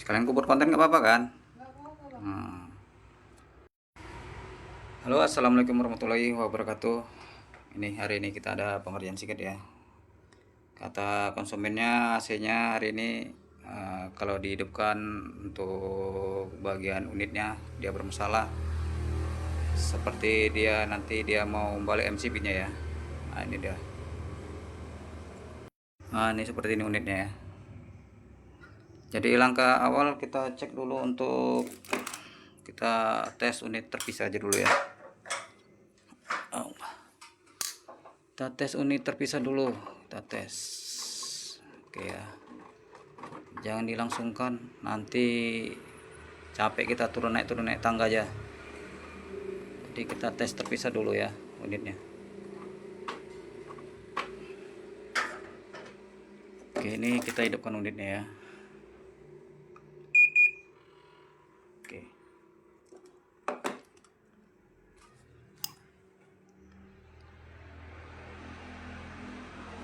Sekalian ku buat konten nggak apa-apa kan? Halo, assalamualaikum warahmatullahi wabarakatuh. Hari ini kita ada pengerjaan sedikit ya. Kata konsumennya AC-nya hari ini kalau dihidupkan untuk bagian unitnya dia bermasalah. Seperti dia nanti dia mau balik MCB-nya ya. Nah ini dia. Nah ini seperti ini unitnya ya. Jadi langkah awal kita cek dulu untuk kita tes unit terpisah aja dulu ya. Kita tes unit terpisah dulu, kita tes. Oke ya, jangan dilangsungkan, nanti capek kita turun naik tangga aja. Jadi kita tes terpisah dulu ya unitnya. Oke, ini kita hidupkan unitnya ya. Oke,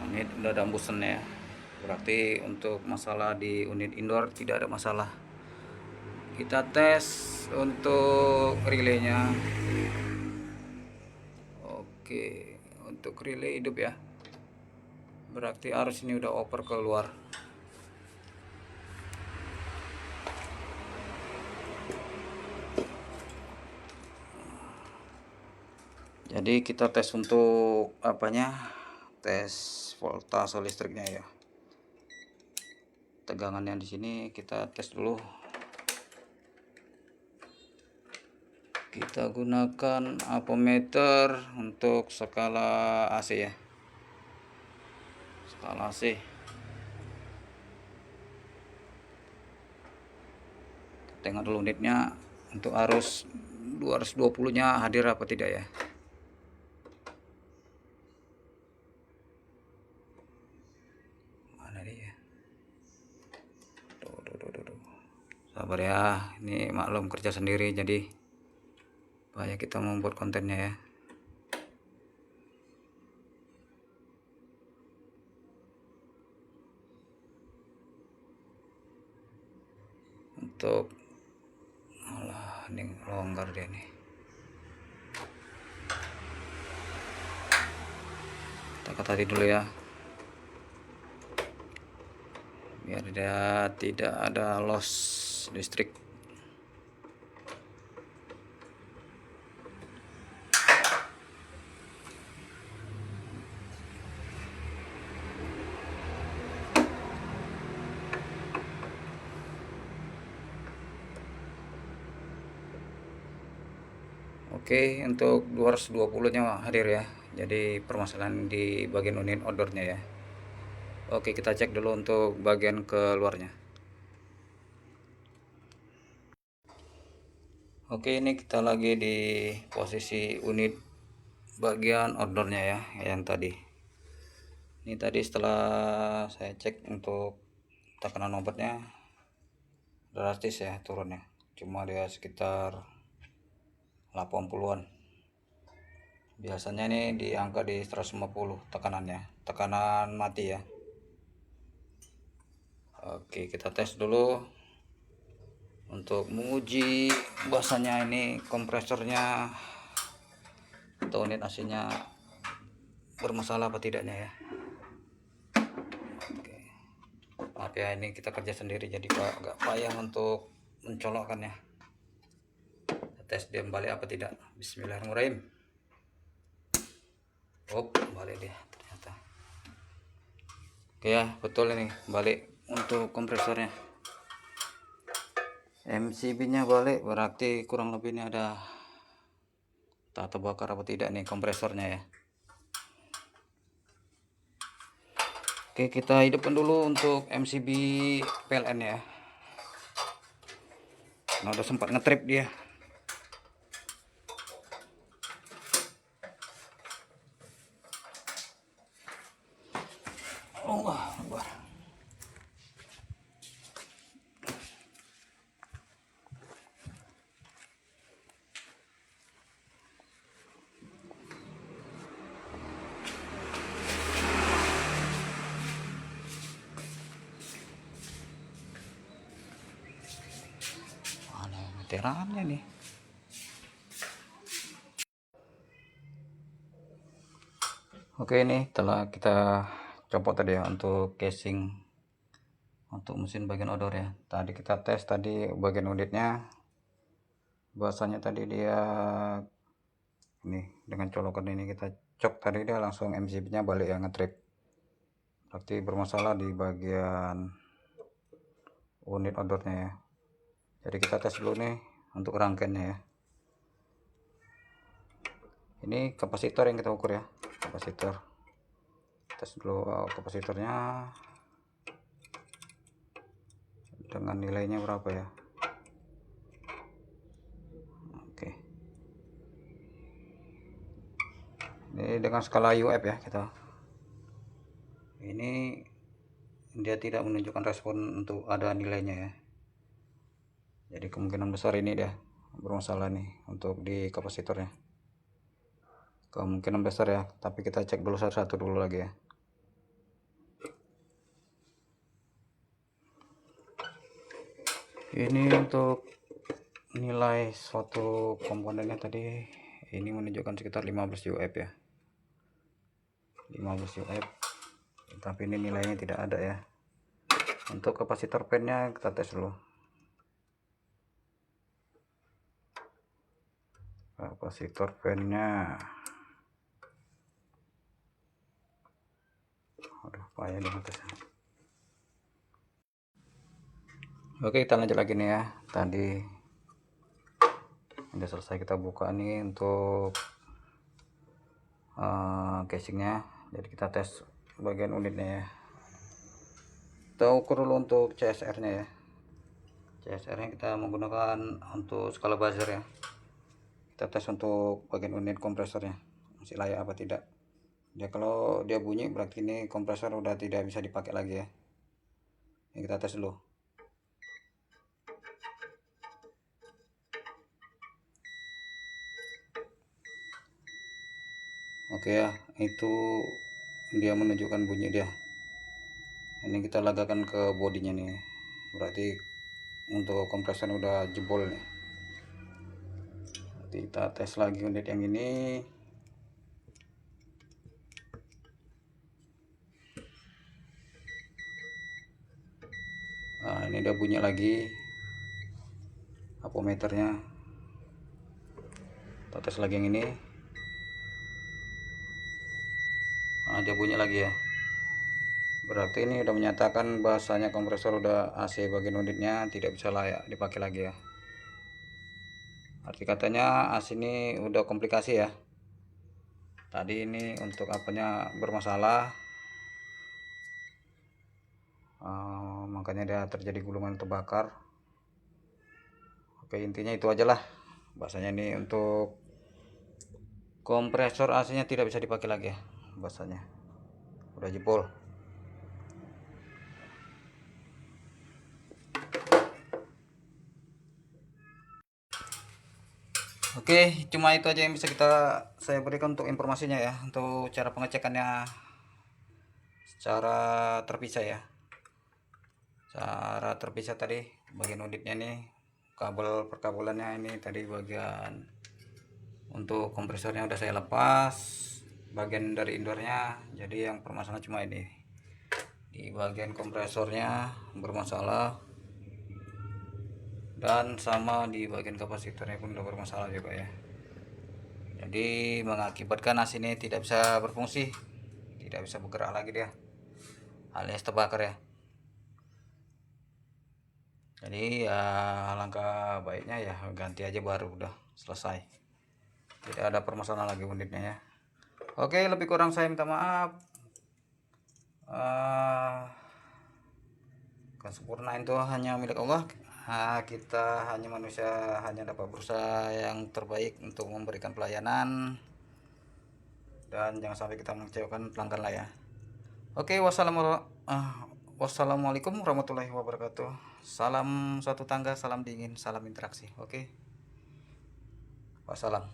ini udah ada embusan ya, berarti untuk masalah di unit indoor tidak ada masalah. Kita tes untuk relaynya. Oke, untuk relay hidup ya, berarti arus ini udah oper keluar. Jadi kita tes untuk apanya, tes voltase listriknya ya, tegangannya di sini kita tes dulu. Kita gunakan ampermeter untuk skala AC ya, skala AC. Tengok dulu unitnya untuk arus 220 nya hadir apa tidak ya. Mana dia? Tuh. Sabar ya, ini maklum kerja sendiri jadi banyak kita membuat kontennya ya. Untuk ini longgar dia nih. Kita tadi dulu ya, biar dia tidak ada loss listrik. Oke, untuk 220 nya hadir ya. Jadi permasalahan di bagian unit outdoornya ya. Oke, kita cek dulu untuk bagian keluarnya. Oke, ini kita lagi di posisi unit bagian outdoornya ya, yang tadi. Ini tadi setelah saya cek untuk tekanan obatnya drastis ya turunnya. Cuma dia sekitar 80-an. Biasanya ini di angka di 150 tekanannya, tekanan mati ya. Oke, kita tes dulu untuk menguji bahasanya ini kompresornya atau unit AC-nya bermasalah apa tidaknya ya. Oke. Maaf ya, ini kita kerja sendiri jadi agak payah untuk mencolokkannya. Kita tes dia balik apa tidak. Bismillahirrahmanirrahim. Oh, balik dia ternyata. Oke ya, betul ini balik untuk kompresornya. MCB-nya balik, berarti kurang lebih ini ada tak terbakar apa tidak nih kompresornya ya. Oke, kita hidupkan dulu untuk MCB PLN ya. Nah, udah sempat ngetrip dia. Allah Akbar. meterannya nih. Oke, ini telah kita copot tadi ya untuk casing untuk mesin bagian odor ya. Tadi kita tes tadi bagian unitnya, bahasanya tadi dia ini dengan colokan ini kita cok tadi dia langsung MCB nya balik ya, ngetrip, berarti bermasalah di bagian unit odornya ya. Jadi kita tes dulu nih untuk rangkaiannya ya. Ini kapasitor yang kita ukur ya, kapasitor. Tes dulu kapasitornya dengan nilainya berapa ya. Oke, ini dengan skala UF ya kita. Ini dia tidak menunjukkan respon untuk ada nilainya ya. Jadi kemungkinan besar ini dia bermasalah nih untuk di kapasitornya. Kemungkinan besar ya, tapi kita cek dulu satu-satu dulu lagi ya. Ini untuk nilai suatu komponennya tadi ini menunjukkan sekitar 15 UF ya, 15 UF, tapi ini nilainya tidak ada ya. Untuk kapasitor pennya kita tes dulu. Kapasitor pennya, aduh payah dengan tesnya. Oke, kita lanjut lagi nih ya. Tadi udah selesai kita buka nih untuk casingnya. Jadi kita tes bagian unitnya ya. Kita ukur dulu untuk CSR nya ya. CSR nya kita menggunakan untuk skala buzzer ya. Kita tes untuk bagian unit kompresornya masih layak apa tidak. Dia kalau dia bunyi berarti ini kompresor udah tidak bisa dipakai lagi ya. Ini kita tes dulu. Oke ya, itu dia menunjukkan bunyi dia. Ini kita lagakan ke bodinya nih, berarti untuk kompresor udah jebol nih. Nanti kita tes lagi unit yang ini. Nah, ini udah bunyi lagi apometernya. Kita tes lagi yang ini. Nah, dia bunyi lagi ya, berarti ini udah menyatakan bahasanya kompresor udah AC bagian unitnya tidak bisa layak dipakai lagi ya. Arti katanya AC ini udah komplikasi ya. Tadi ini untuk apanya bermasalah, makanya dia terjadi gulungan terbakar. Oke, intinya itu aja lah bahasanya, ini untuk kompresor AC nya tidak bisa dipakai lagi ya, bahasanya udah jebol. Oke, cuma itu aja yang bisa saya berikan untuk informasinya ya, untuk cara pengecekannya secara terpisah ya. Cara terpisah tadi bagian unitnya nih, kabel perkabelannya ini tadi bagian untuk kompresornya udah saya lepas, bagian dari indoornya. Jadi yang permasalahan cuma ini di bagian kompresornya bermasalah, dan sama di bagian kapasitornya pun udah bermasalah juga ya. Jadi mengakibatkan AC ini tidak bisa berfungsi, tidak bisa bergerak lagi dia, alias terbakar ya. Jadi ya langkah baiknya ya ganti aja baru, udah selesai, tidak ada permasalahan lagi unitnya ya. Oke, lebih kurang saya minta maaf. Kesempurnaan itu hanya milik Allah. Kita hanya manusia, hanya dapat berusaha yang terbaik untuk memberikan pelayanan, dan jangan sampai kita mengecewakan pelanggan lah ya. Oke, wassalamualaikum warahmatullahi wabarakatuh. Salam satu tangga, salam dingin, salam interaksi. Oke, wassalam.